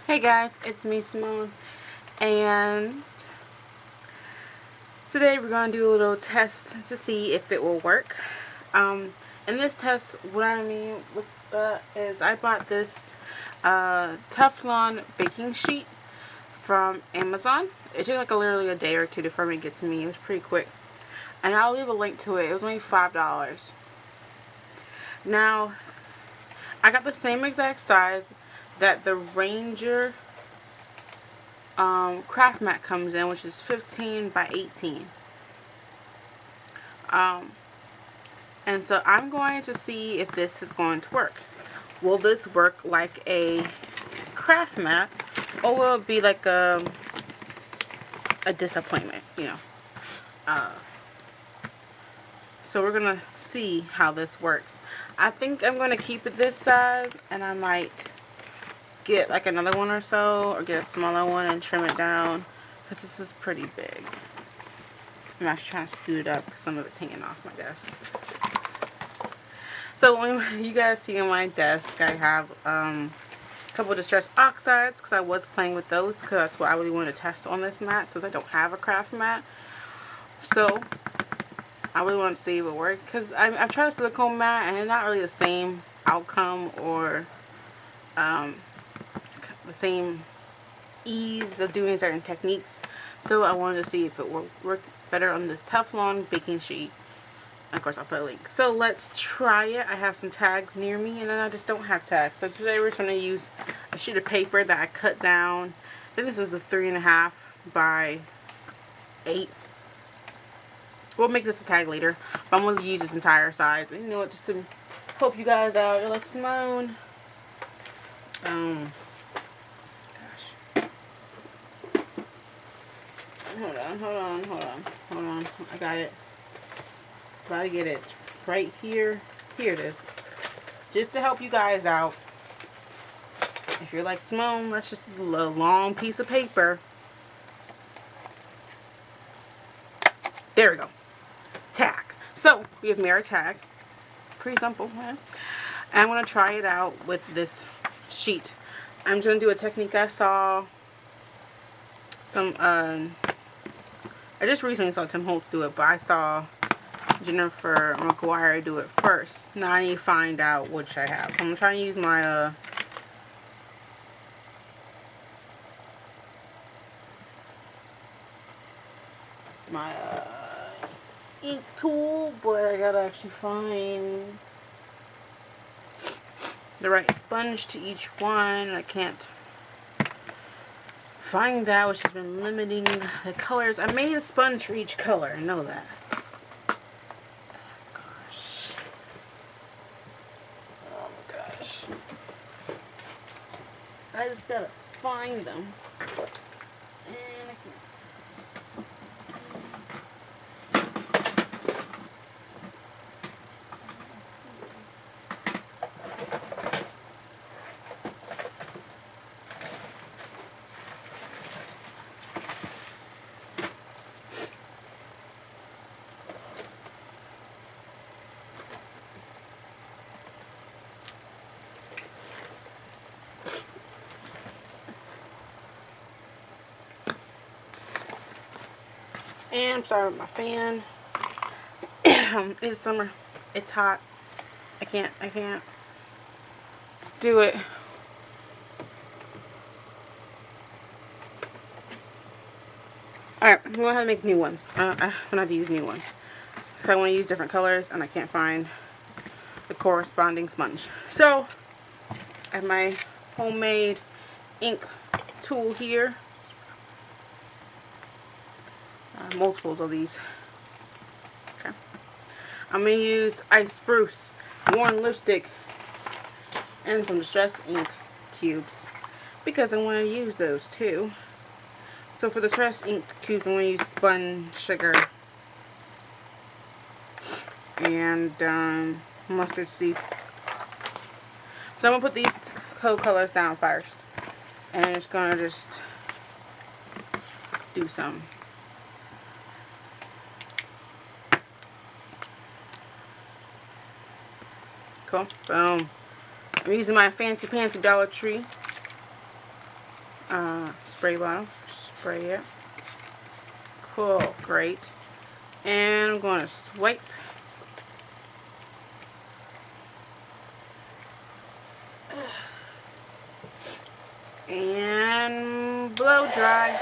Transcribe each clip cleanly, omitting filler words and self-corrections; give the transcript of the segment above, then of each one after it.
Hey guys, it's me, Simone, and today we're going to do a little test to see if it will work. In this test, what I mean with is I bought this Teflon baking sheet from Amazon. It took like literally a day or two for it to get to me. It was pretty quick, and I'll leave a link to it. It was only $5. Now, I got the same exact size that the Ranger craft mat comes in, which is 15 by 18. Um, and so I'm going to see if this is going to work. Will this work like a craft mat, or will it be like a disappointment, you know? Uh, so we're gonna see how this works. I think I'm gonna keep it this size, and I might get like another one or so, or get a smaller one and trim it down, because this is pretty big. I'm actually trying to scoot it up because some of it's hanging off my desk. So when you guys see on my desk, I have a couple of distress oxides, because I was playing with those, because that's what I really want to test on this mat, since I don't have a craft mat. So I really want to see if it works, because I've tried a silicone mat and it's not really the same outcome or the same ease of doing certain techniques. So I wanted to see if it will work better on this Teflon baking sheet. Of course, I'll put a link. So let's try it. I have some tags near me, and then I just don't have tags. So today we're going to use a sheet of paper that I cut down. I think this is the 3.5 by 8. We'll make this a tag later, but I'm going to use this entire size. You know what, just to help you guys out. You're like, Simone. Gosh. Hold on. I got it. About to get it right here. Here it is. Just to help you guys out. If you're like, Simone, that's just a long piece of paper. There we go. Tag. So, we have mirror tag. Pretty simple, man. And I'm going to try it out with this sheet. I'm just going to do a technique I saw I just recently saw Tim Holtz do it, but I saw Jennifer McGuire do it first. Now I need to find out which I have. I'm trying to use my ink tool, but I gotta actually find the right sponge to each one. I can't find that, which has been limiting the colors. I made a sponge for each color. I know that. Oh my gosh. I just gotta find them. And I can't. And I'm sorry with my fan. It's summer. It's hot. I can't do it. Alright, I'm going to make new ones. I'm going to have to use new ones. Because I want to use different colors and I can't find the corresponding sponge. So, I have my homemade ink tool here. Multiples of these. Okay. I'm going to use Ice Spruce, Worn Lipstick, and some Distress ink cubes. Because I want to use those too. So for the Distress ink cubes, I'm going to use spun sugar and mustard seed. So I'm going to put these colors down first. And I'm just going to do some. Cool. Boom. I'm using my fancy Dollar Tree spray bottle. Spray it. Cool, great. And I'm going to swipe. And blow dry.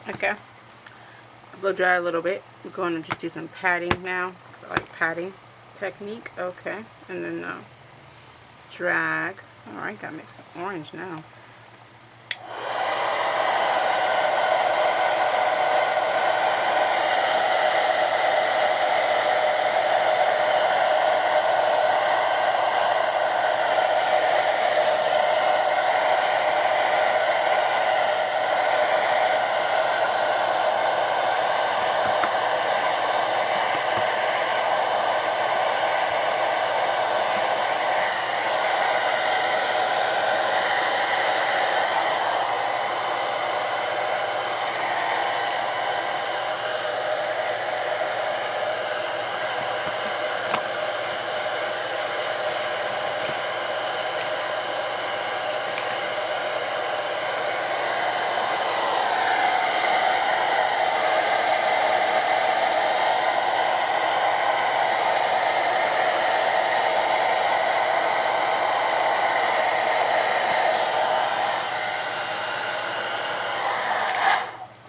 Okay, blow dry a little bit. We're going to just do some patting now, because I like patting technique. Okay, and then drag. Alright, gotta make some orange now.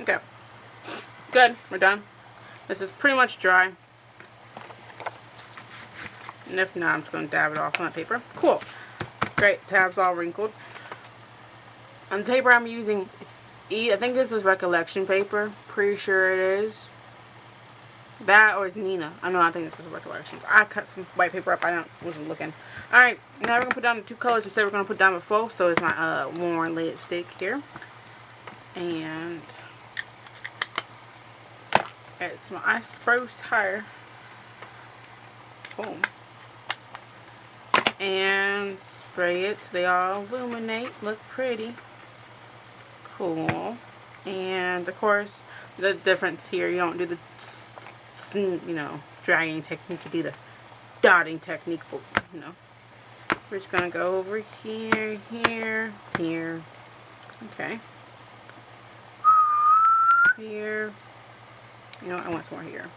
Okay, good, we're done. This is pretty much dry. And if not, I'm just going to dab it off on that paper. Cool. Great, tab's all wrinkled. On the paper I'm using I think this is Recollection paper. Pretty sure it is. That or it's Nina. I think this is Recollection. I cut some white paper up. Wasn't looking. Alright, now we're going to put down the two colors we said we're going to put down before. So it's my worn lipstick here. And it's my Ice Spruce Higher. Boom. And spray it. They all illuminate. Look pretty. Cool. And of course, the difference here, you don't do the, dragging technique. You do the dotting technique. We're just gonna go over here, here, here. Okay. Here. I want some more here.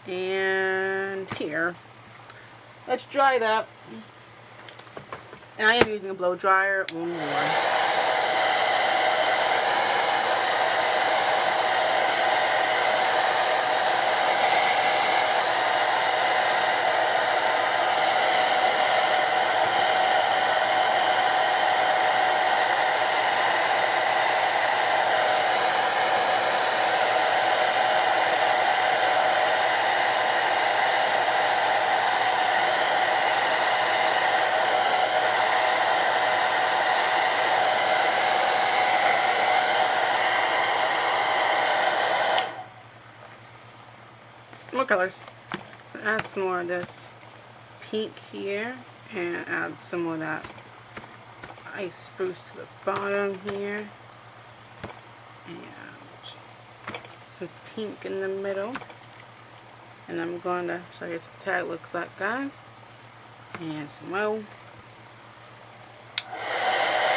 And here. Let's dry that. And I am using a blow dryer only. More colors. So add some more of this pink here, and add some more of that Ice Spruce to the bottom here, and some pink in the middle. And I'm going to show you what the tag looks like, guys. And some more.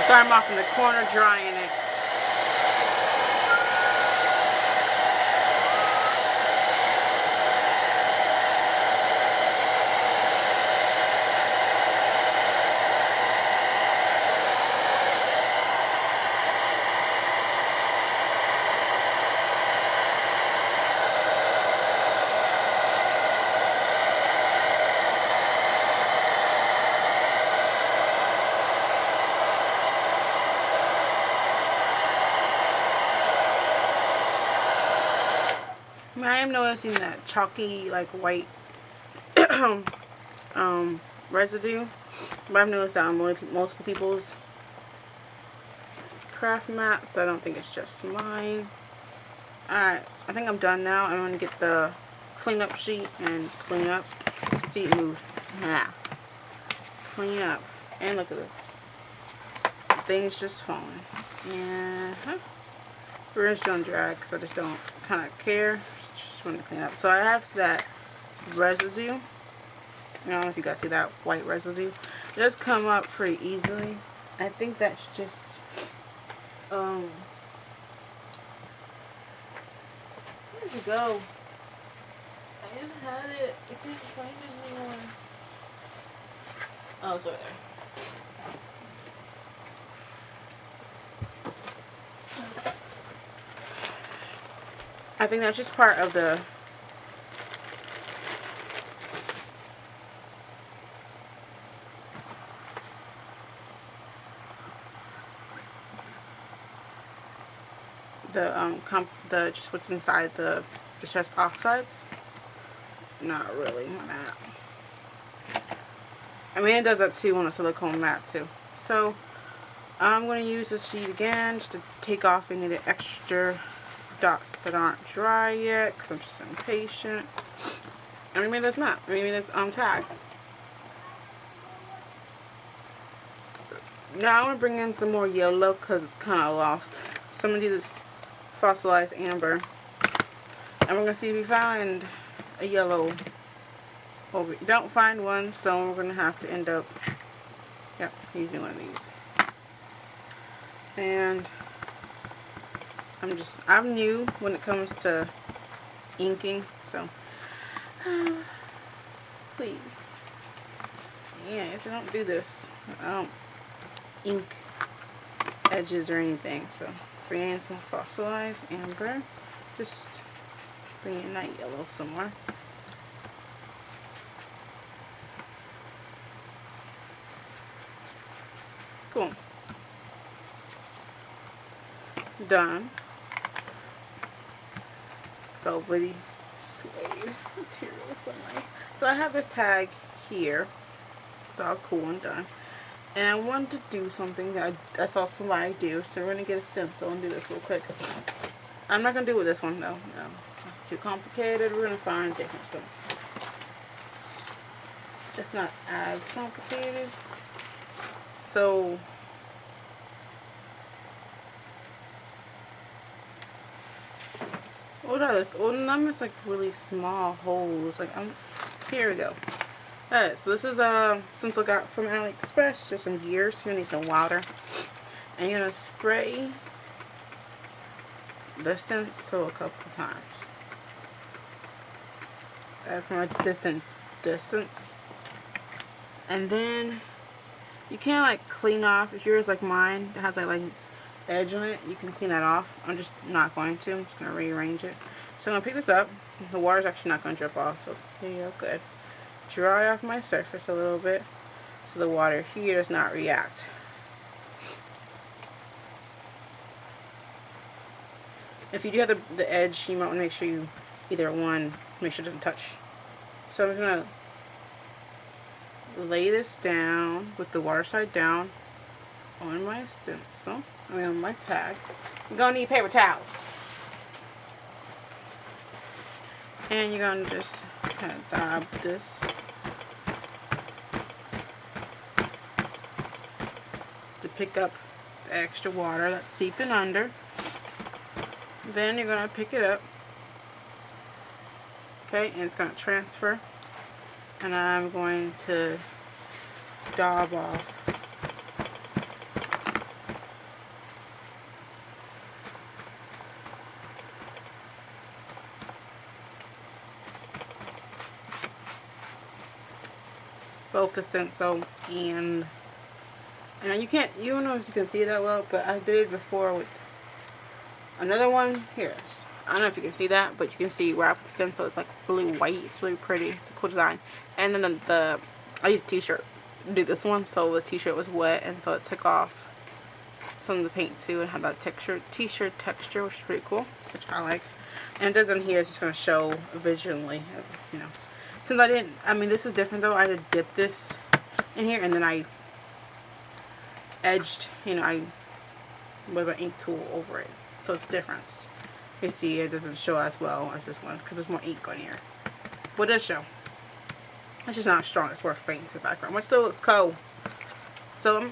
Start them off in the corner, drying it. I am noticing that chalky, like white residue. But I've noticed that on multiple people's craft mats, so I don't think it's just mine. Alright, I think I'm done now. I'm going to get the cleanup sheet and clean up. See, it moved. Yeah. Clean up. And look at this. The thing is just falling. Yeah. Rinse, don't drag, because I just don't kind of care. Just want to clean up. So I have that residue. I don't know if you guys see that white residue. It does come up pretty easily. I think that's just where did it go? I just had it. It didn't find it anymore. Oh, it's over there. I think that's just part of the just what's inside the stress oxides. Not really on that. I mean, it does that too on a silicone mat too. So I'm going to use this sheet again just to take off any of the extra dots that aren't dry yet, because I'm just impatient. And remember this mat. Remember this tag. Now I'm going to bring in some more yellow because it's kind of lost. So I'm going to do this fossilized amber. And we're going to see if we find a yellow. Well, we don't find one, so we're going to have to end up using one of these. And I'm new when it comes to inking, so please. Yeah, so don't do this. I don't ink edges or anything, so bring in some fossilized amber. Just bring in that yellow somewhere. Cool. Done. Velvety suede material, so nice. So I have this tag here. It's all cool and done. And I wanted to do something that I saw somebody do, so we're going to get a stencil and do this real quick. I'm not going to do it with this one, though. No, that's too complicated. We're going to find different stencils. It's not as complicated. So what are this? Oh, I'm just like really small holes. Like here we go. Alright, so this is stencil I got from AliExpress. Just some gears. You're gonna need some water, and you're gonna spray the stencil a couple times from a distant distance, and then you can't like clean off. If yours like mine that has that like edge on it, you can clean that off. I'm just not going to. I'm just going to rearrange it. So I'm going to pick this up. The water's actually not going to drip off, so there you go, good. Dry off my surface a little bit so the water here does not react. If you do have the edge, you might want to make sure you make sure it doesn't touch. So I'm going to lay this down with the water side down on my stencil. On my tag. You're going to need paper towels. And you're going to just kind of dab this to pick up the extra water that's seeping under. Then you're going to pick it up. Okay, and it's going to transfer. And I'm going to dab off both the stencil and you don't know if you can see that well, but I did it before with another one. Here, I don't know if you can see that, but you can see where I put the stencil. It's like really white. It's really pretty. It's a cool design. And then I used a t-shirt to do this one, so the t-shirt was wet, and so it took off some of the paint too, and had that t-shirt texture, which is pretty cool, which I like. And it doesn't here. It's just gonna show visually, you know. Since this is different though. I had to dip this in here, and then I edged, you know, I with an ink tool over it, so it's different. You see, it doesn't show as well as this one because there's more ink on here. But it does show. It's just not strong. It's worth fading to the background, which still looks cool. So,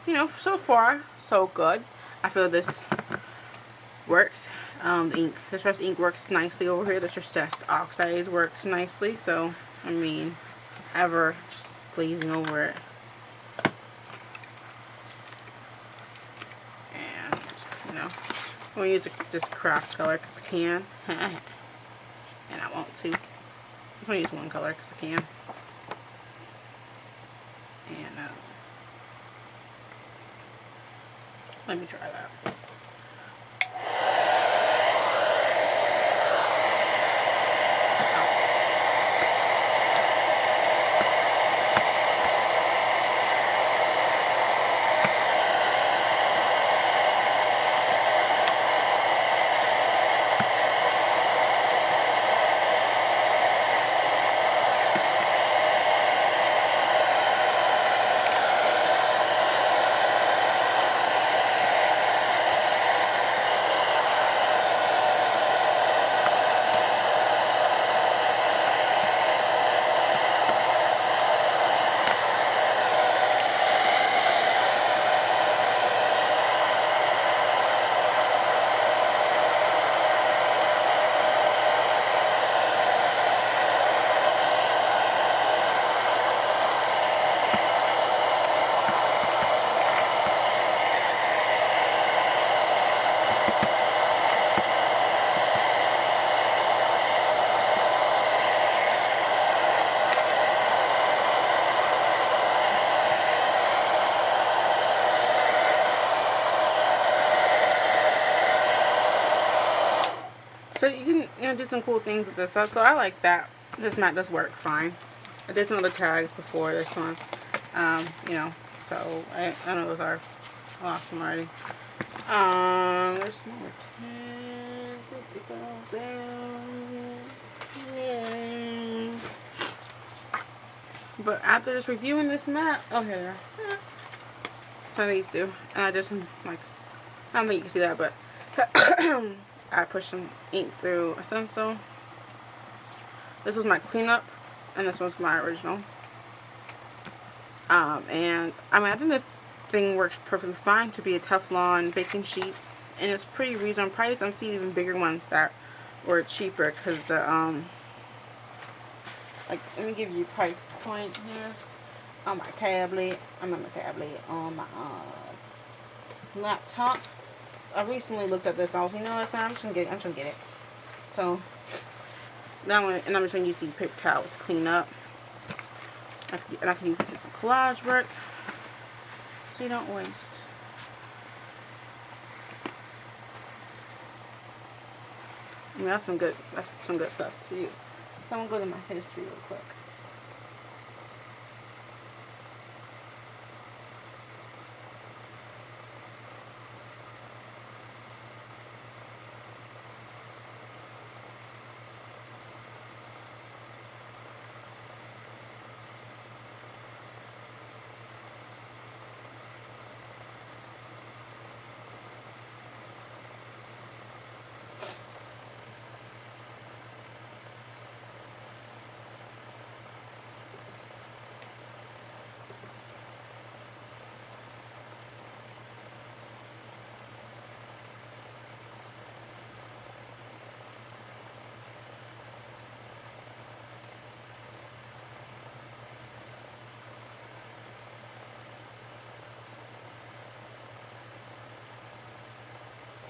you know, so far so good. I feel this works. The ink, the Distress ink works nicely over here. The Distress oxides works nicely. So, I mean, ever just glazing over it. And, you know, I'm going to use this craft color because I can. And I want to. I'm going to use one color because I can. And, let me try that. So you can, you know, do some cool things with this stuff. So I like that. This mat does work fine. I did some other tags before this one. You know, so I know those are awesome already. There's more tags. But after just reviewing this mat, okay, so these two, and I just like, I don't think you can see that, but I pushed some ink through a stencil. This was my cleanup, and this was my original. And I mean, I think this thing works perfectly fine to be a Teflon baking sheet, and it's pretty reasonable price. I'm seeing even bigger ones that were cheaper because the like, let me give you a price point here on my tablet. I'm on my tablet on my laptop. I recently looked at this. I was, you know, I'm just gonna get it. So now, and I'm just gonna use these paper towels to clean up. And I can use this as some collage work, so you don't waste. I mean, that's some good stuff to use. So I'm gonna go to my history real quick.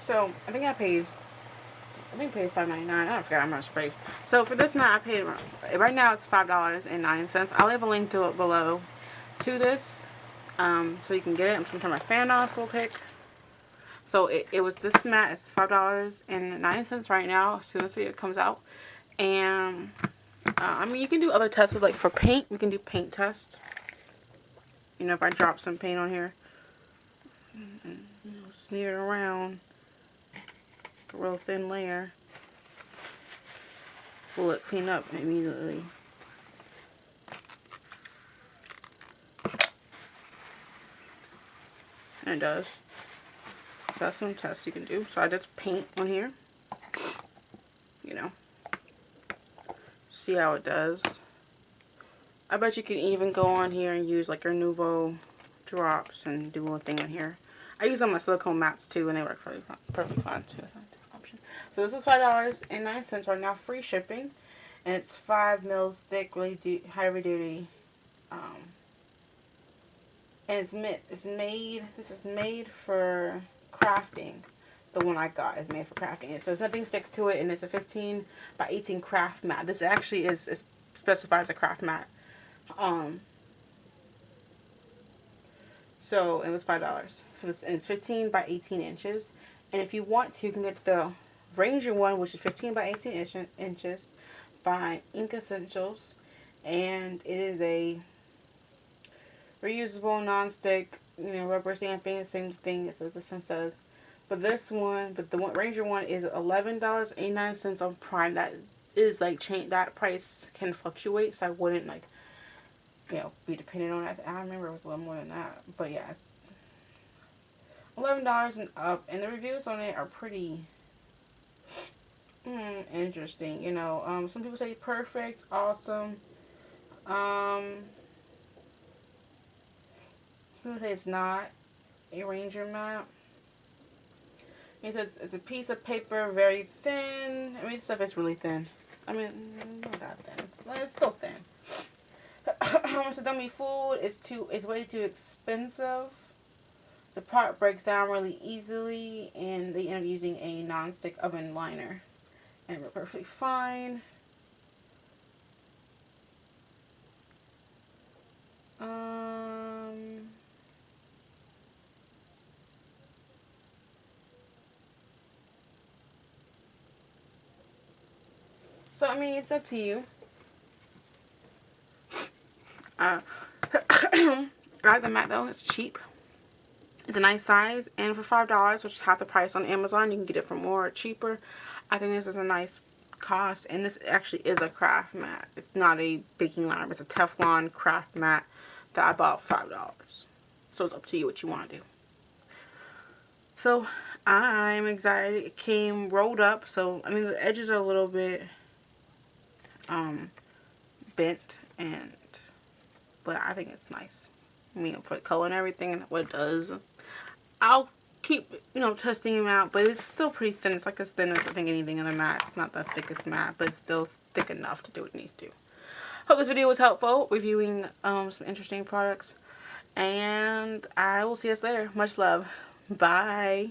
So I think I paid $5.99. I forgot how much I paid. So for this mat, I paid, right now it's $5.09. I'll leave a link to it below to this, so you can get it. I'm just gonna turn my fan off real quick. So it was, this mat is $5.09 right now as soon as the video comes out. And I mean, you can do other tests with, like, for paint, we can do paint tests. You know, if I drop some paint on here, and, you know, smear it around, a real thin layer, will it clean up immediately? and it does. So that's some tests you can do. So I just paint on here, you know, see how it does. I bet you can even go on here and use like your Nuvo drops and do a thing in here. I use on my silicone mats too, and they work perfectly fine too. Option. So this is $5.09 right now, free shipping, and it's 5 mils thick, really heavy duty. And it's made. This is made for crafting. The one I got is made for crafting. It says nothing sticks to it, and it's a 15 by 18 craft mat. This actually is specifies a craft mat. So it was $5. So it's 15 by 18 inches. And if you want to, you can get the Ranger one, which is 15 by 18 inches by Ink Essentials. And it is a reusable, non-stick, rubber stamping, same thing as this one says. But the Ranger one is $11.89 on Prime. That is like that price can fluctuate, so I wouldn't like be dependent on it. I remember it was a little more than that, but yeah, it's $11 and up, and the reviews on it are pretty interesting. Some people say perfect, awesome. Some people say it's not a Ranger mat. It says it's a piece of paper, very thin. I mean, stuff is really thin. I mean, not that thin. It's still thin. How much the dummy food is way too expensive. The part breaks down really easily, and they end up using a non-stick oven liner, and we're perfectly fine. So I mean, it's up to you. I like the mat though. It's cheap. It's a nice size, and for $5, which is half the price on Amazon, you can get it for more or cheaper. I think this is a nice cost, and this actually is a craft mat. It's not a baking liner. It's a Teflon craft mat that I bought for $5. So it's up to you what you want to do. So I'm excited. It came rolled up, so I mean the edges are a little bit bent, but I think it's nice. I mean, for the color and everything and what it does. I'll keep, testing them out, but it's still pretty thin. It's like as thin as I think anything in the mat. It's not the thickest mat, but it's still thick enough to do what it needs to. Hope this video was helpful, reviewing some interesting products, and I will see us later. Much love. Bye.